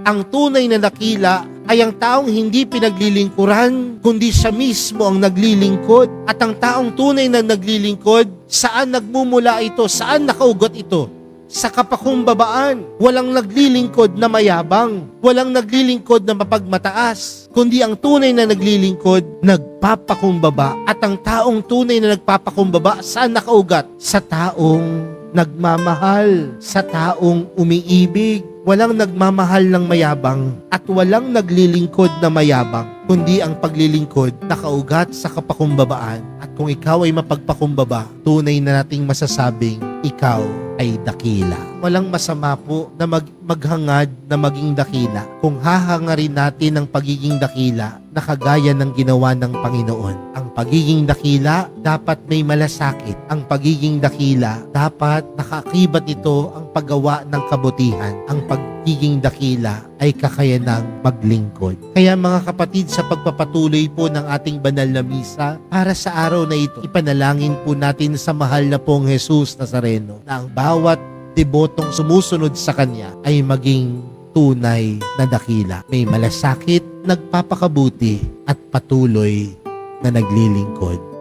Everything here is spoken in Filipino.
Ang tunay na dakila ay ang taong hindi pinaglilingkuran, kundi siya mismo ang naglilingkod. At ang taong tunay na naglilingkod, saan nagmumula ito? Saan nakaugat ito? Sa kapakumbabaan. Walang naglilingkod na mayabang. Walang naglilingkod na mapagmataas. Kundi ang tunay na naglilingkod, nagpapakumbaba. At ang taong tunay na nagpapakumbaba, saan nakaugat? Sa taong nagmamahal, sa taong umiibig. Walang nagmamahal ng mayabang at walang naglilingkod na mayabang, kundi ang paglilingkod nakaugat sa kapakumbabaan. At kung ikaw ay mapagpakumbaba, tunay na nating masasabing ikaw ay dakila. Walang masama po na maghangad na maging dakila kung hahangarin natin ang pagiging dakila na kagaya ng ginawa ng Panginoon. Ang pagiging dakila dapat may malasakit. Ang pagiging dakila dapat nakakibat ito ang paggawa ng kabutihan. Ang pagiging dakila ay kakayanang maglingkod. Kaya mga kapatid, sa pagpapatuloy po ng ating banal na misa, para sa araw na ito, ipanalangin po natin sa mahal na pong Jesus Nazareno na ang bawat debotong sumusunod sa Kanya ay maging tunay na dakila. May malasakit, nagpapakabuti at patuloy na naglilingkod.